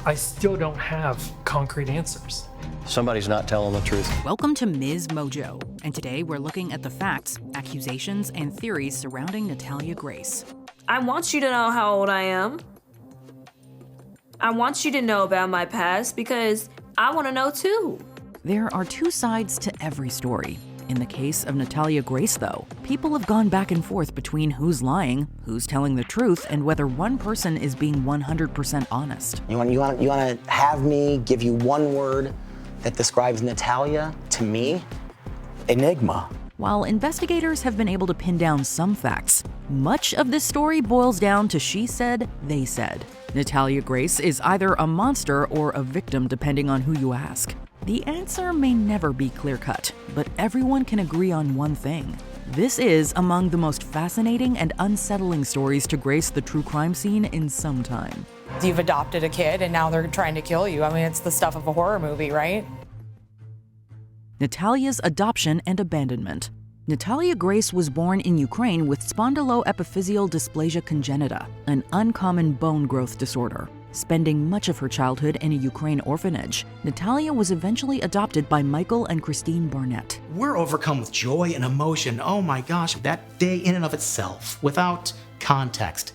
I still don't have concrete answers. Somebody's not telling the truth. Welcome to Ms. Mojo, and today we're looking at the facts, accusations, and theories surrounding Natalia Grace. I want you to know how old I am. I want you to know about my past because I want to know too. There are two sides to every story. In the case of Natalia Grace, though, people have gone back and forth between who's lying, who's telling the truth, and whether one person is being 100% honest. You want to have me give you one word that describes Natalia to me? Enigma. While investigators have been able to pin down some facts, much of this story boils down to she said, they said. Natalia Grace is either a monster or a victim depending on who you ask. The answer may never be clear-cut, but everyone can agree on one thing. This is among the most fascinating and unsettling stories to grace the true crime scene in some time. You've adopted a kid and now they're trying to kill you. I mean, it's the stuff of a horror movie, right? Natalia's adoption and abandonment. Natalia Grace was born in Ukraine with spondyloepiphyseal dysplasia congenita, an uncommon bone growth disorder. Spending much of her childhood in a Ukraine orphanage, Natalia was eventually adopted by Michael and Christine Barnett. We're overcome with joy and emotion. Oh my gosh, that day in and of itself, without context,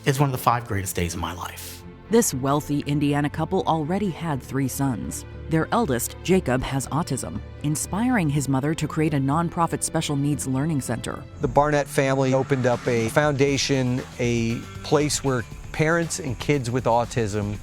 is one of the 5 greatest days of my life. This wealthy Indiana couple already had 3 sons. Their eldest, Jacob, has autism, inspiring his mother to create a nonprofit special needs learning center. The Barnett family opened up a foundation, a place where parents and kids with autism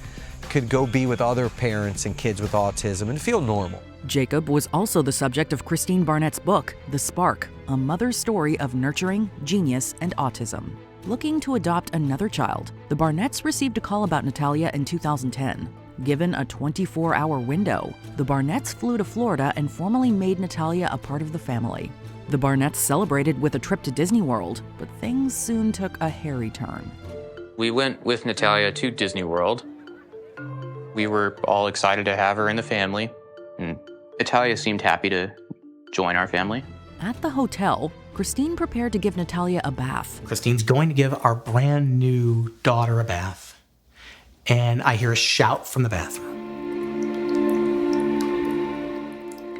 could go be with other parents and kids with autism and feel normal. Jacob was also the subject of Christine Barnett's book, The Spark, a mother's story of nurturing, genius, and autism. Looking to adopt another child, the Barnetts received a call about Natalia in 2010. Given a 24-hour window, the Barnetts flew to Florida and formally made Natalia a part of the family. The Barnetts celebrated with a trip to Disney World, but things soon took a hairy turn. We went with Natalia to Disney World. We were all excited to have her in the family, and Natalia seemed happy to join our family. At the hotel, Christine prepared to give Natalia a bath. Christine's going to give our brand new daughter a bath, and I hear a shout from the bathroom.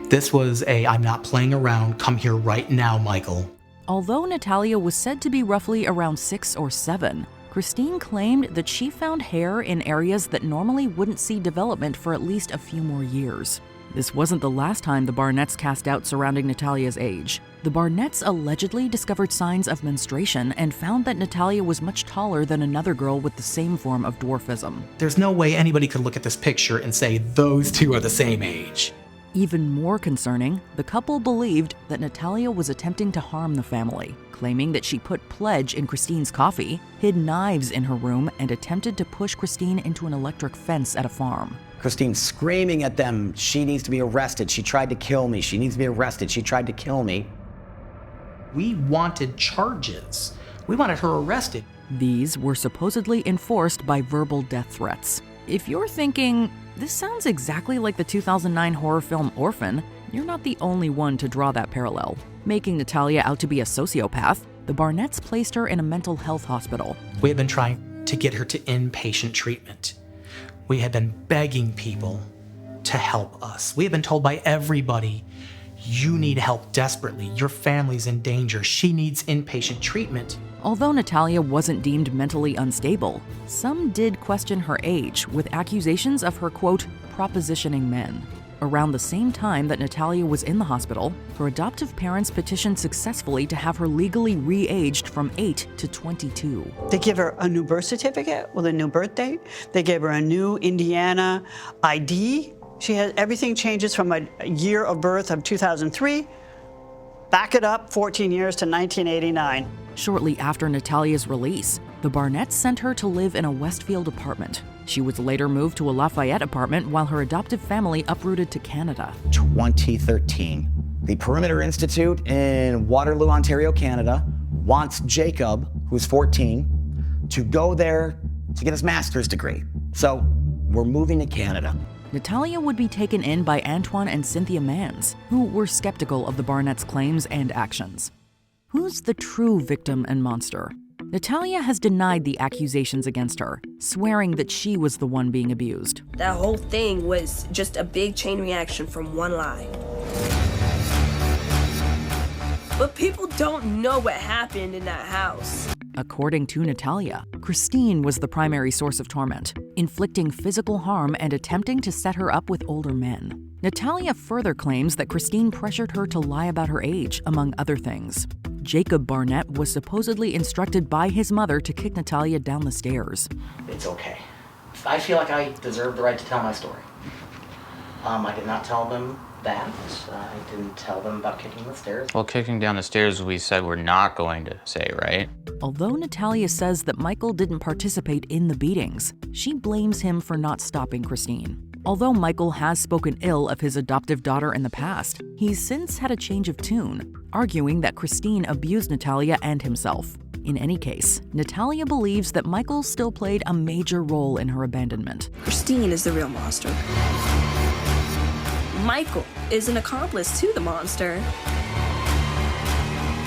This was I'm not playing around, come here right now, Michael. Although Natalia was said to be roughly around 6 or 7, Christine claimed that she found hair in areas that normally wouldn't see development for at least a few more years. This wasn't the last time the Barnetts cast doubt surrounding Natalia's age. The Barnetts allegedly discovered signs of menstruation and found that Natalia was much taller than another girl with the same form of dwarfism. There's no way anybody could look at this picture and say those two are the same age. Even more concerning, the couple believed that Natalia was attempting to harm the family, claiming that she put pledge in Christine's coffee, hid knives in her room, and attempted to push Christine into an electric fence at a farm. Christine screaming at them, she needs to be arrested. She tried to kill me. She needs to be arrested. She tried to kill me. We wanted charges. We wanted her arrested. These were supposedly enforced by verbal death threats. If you're thinking, this sounds exactly like the 2009 horror film Orphan, you're not the only one to draw that parallel. Making Natalia out to be a sociopath, the Barnetts placed her in a mental health hospital. We had been trying to get her to inpatient treatment. We had been begging people to help us. We had been told by everybody, you need help desperately. Your family's in danger. She needs inpatient treatment. Although Natalia wasn't deemed mentally unstable, some did question her age, with accusations of her, quote, propositioning men. Around the same time that Natalia was in the hospital, her adoptive parents petitioned successfully to have her legally re-aged from 8 to 22. They give her a new birth certificate with a new birth date. They gave her a new Indiana ID. Everything changes from a year of birth of 2003. Back it up 14 years to 1989. Shortly after Natalia's release, the Barnetts sent her to live in a Westfield apartment. She was later moved to a Lafayette apartment while her adoptive family uprooted to Canada. 2013, the Perimeter Institute in Waterloo, Ontario, Canada, wants Jacob, who's 14, to go there to get his master's degree. So we're moving to Canada. Natalia would be taken in by Antoine and Cynthia Mans, who were skeptical of the Barnetts' claims and actions. Who's the true victim and monster? Natalia has denied the accusations against her, swearing that she was the one being abused. That whole thing was just a big chain reaction from one lie. But people don't know what happened in that house. According to Natalia, Christine was the primary source of torment, inflicting physical harm and attempting to set her up with older men. Natalia further claims that Christine pressured her to lie about her age, among other things. Jacob Barnett was supposedly instructed by his mother to kick Natalia down the stairs. It's okay. I feel like I deserve the right to tell my story. I did not tell them that. I didn't tell them about kicking the stairs. Well, kicking down the stairs, we said we're not going to say, right? Although Natalia says that Michael didn't participate in the beatings, she blames him for not stopping Christine. Although Michael has spoken ill of his adoptive daughter in the past, he's since had a change of tune, arguing that Christine abused Natalia and himself. In any case, Natalia believes that Michael still played a major role in her abandonment. Christine is the real monster. Michael is an accomplice to the monster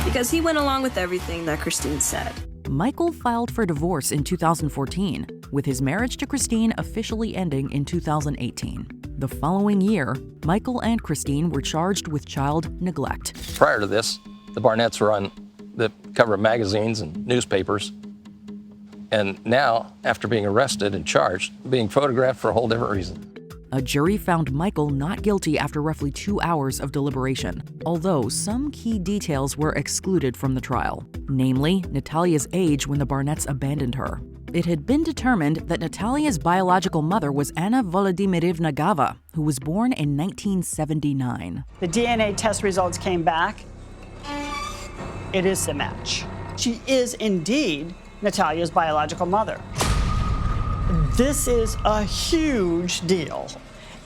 because he went along with everything that Christine said. Michael filed for divorce in 2014, with his marriage to Christine officially ending in 2018. The following year, Michael and Christine were charged with child neglect. Prior to this, the Barnetts were on the cover of magazines and newspapers. And now, after being arrested and charged, being photographed for a whole different reason. A jury found Michael not guilty after roughly 2 hours of deliberation, although some key details were excluded from the trial, namely Natalia's age when the Barnetts abandoned her. It had been determined that Natalia's biological mother was Anna Volodymyrivna Gava, who was born in 1979. The DNA test results came back. It is a match. She is indeed Natalia's biological mother. This is a huge deal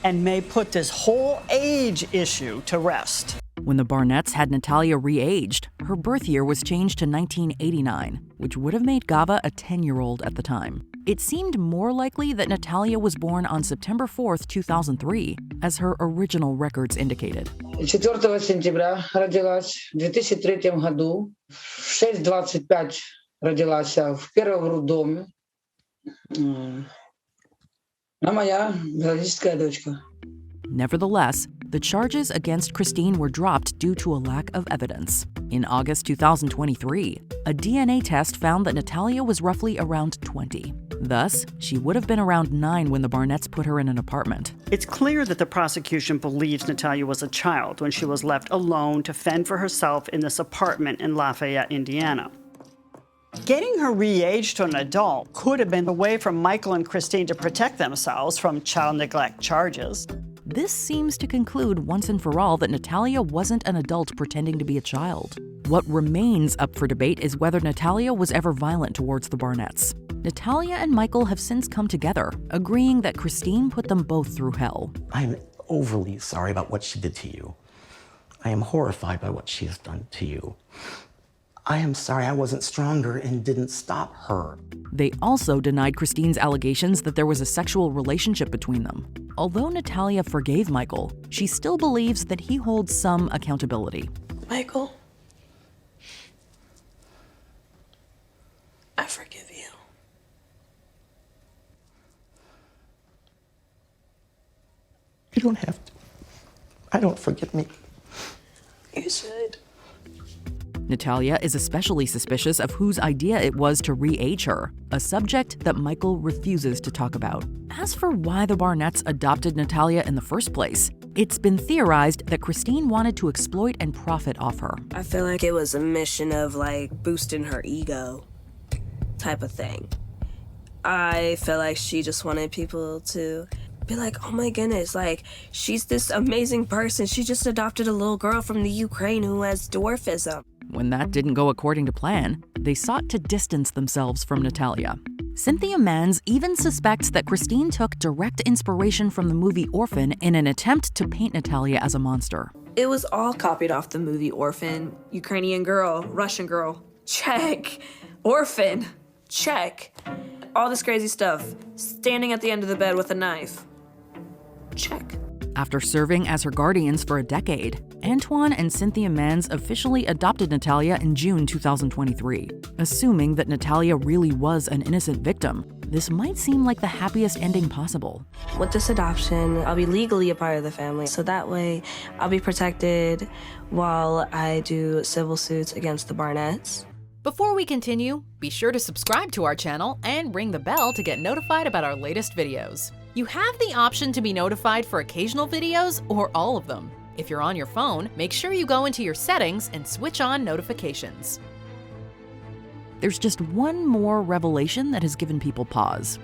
and may put this whole age issue to rest. When the Barnetts had Natalia re-aged, her birth year was changed to 1989, which would have made Gava a 10-year-old at the time. It seemed more likely that Natalia was born on September 4th, 2003, as her original records indicated. 4 сентября родилась в 2003 году, в 6:25 родилась в первом роддоме. Nevertheless, the charges against Christine were dropped due to a lack of evidence. In August 2023, a DNA test found that Natalia was roughly around 20. Thus, she would have been around 9 when the Barnetts put her in an apartment. It's clear that the prosecution believes Natalia was a child when she was left alone to fend for herself in this apartment in Lafayette, Indiana. Getting her re-aged to an adult could have been a way for Michael and Christine to protect themselves from child neglect charges. This seems to conclude once and for all that Natalia wasn't an adult pretending to be a child. What remains up for debate is whether Natalia was ever violent towards the Barnetts. Natalia and Michael have since come together, agreeing that Christine put them both through hell. I'm overly sorry about what she did to you. I am horrified by what she has done to you. I am sorry I wasn't stronger and didn't stop her. They also denied Christine's allegations that there was a sexual relationship between them. Although Natalia forgave Michael, she still believes that he holds some accountability. Michael, I forgive you. You don't have to. I don't forgive me. You should. Natalia is especially suspicious of whose idea it was to re-age her, a subject that Michael refuses to talk about. As for why the Barnetts adopted Natalia in the first place, it's been theorized that Christine wanted to exploit and profit off her. I feel like it was a mission of like boosting her ego type of thing. I feel like she just wanted people to be like, oh my goodness, like she's this amazing person. She just adopted a little girl from the Ukraine who has dwarfism. When that didn't go according to plan, they sought to distance themselves from Natalia. Cynthia Mans even suspects that Christine took direct inspiration from the movie Orphan in an attempt to paint Natalia as a monster. It was all copied off the movie Orphan. Ukrainian girl, Russian girl, check. Orphan, check. All this crazy stuff. Standing at the end of the bed with a knife. Check. After serving as her guardians for a decade, Antoine and Cynthia Manns officially adopted Natalia in June 2023. Assuming that Natalia really was an innocent victim, this might seem like the happiest ending possible. With this adoption, I'll be legally a part of the family, so that way I'll be protected while I do civil suits against the Barnetts. Before we continue, be sure to subscribe to our channel and ring the bell to get notified about our latest videos. You have the option to be notified for occasional videos or all of them. If you're on your phone, make sure you go into your settings and switch on notifications. There's just one more revelation that has given people pause.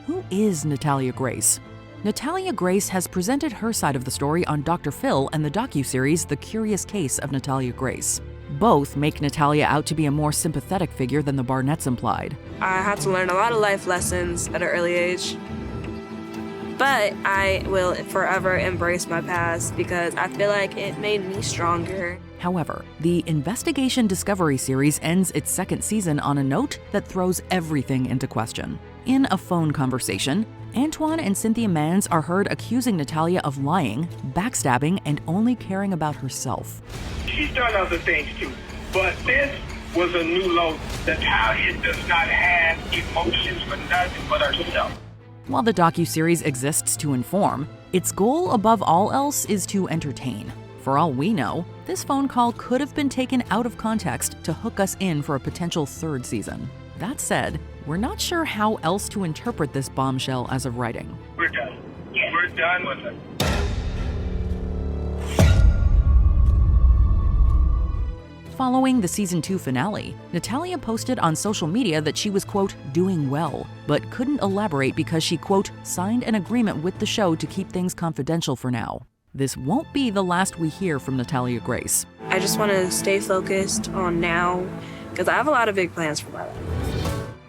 Who is Natalia Grace? Natalia Grace has presented her side of the story on Dr. Phil and the docuseries The Curious Case of Natalia Grace. Both make Natalia out to be a more sympathetic figure than the Barnetts implied. I had to learn a lot of life lessons at an early age. But I will forever embrace my past because I feel like it made me stronger. However, the Investigation Discovery series ends its second season on a note that throws everything into question. In a phone conversation, Antoine and Cynthia Manns are heard accusing Natalia of lying, backstabbing, and only caring about herself. She's done other things too, but this was a new low. Natalia does not have emotions for nothing but herself. While the docuseries exists to inform, its goal above all else is to entertain. For all we know, this phone call could have been taken out of context to hook us in for a potential third season. That said, we're not sure how else to interpret this bombshell as of writing. We're done. Yeah. We're done with it. Following the season 2 finale, Natalia posted on social media that she was, quote, doing well, but couldn't elaborate because she, quote, signed an agreement with the show to keep things confidential for now. This won't be the last we hear from Natalia Grace. I just want to stay focused on now because I have a lot of big plans for my life.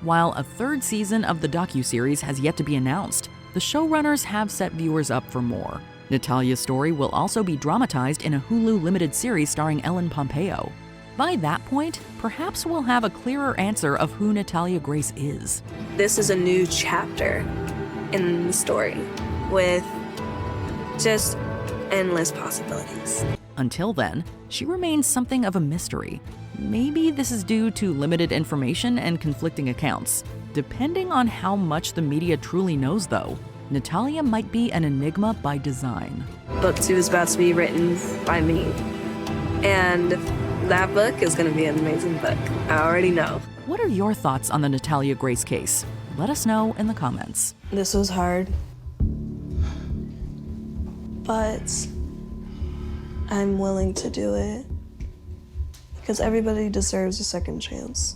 While a third season of the docuseries has yet to be announced, the showrunners have set viewers up for more. Natalia's story will also be dramatized in a Hulu limited series starring Ellen Pompeo. By that point, perhaps we'll have a clearer answer of who Natalia Grace is. This is a new chapter in the story with just endless possibilities. Until then, she remains something of a mystery. Maybe this is due to limited information and conflicting accounts. Depending on how much the media truly knows, though, Natalia might be an enigma by design. Book 2 is about to be written by me. And that book is going to be an amazing book. I already know. What are your thoughts on the Natalia Grace case? Let us know in the comments. This was hard. But I'm willing to do it. Because everybody deserves a second chance.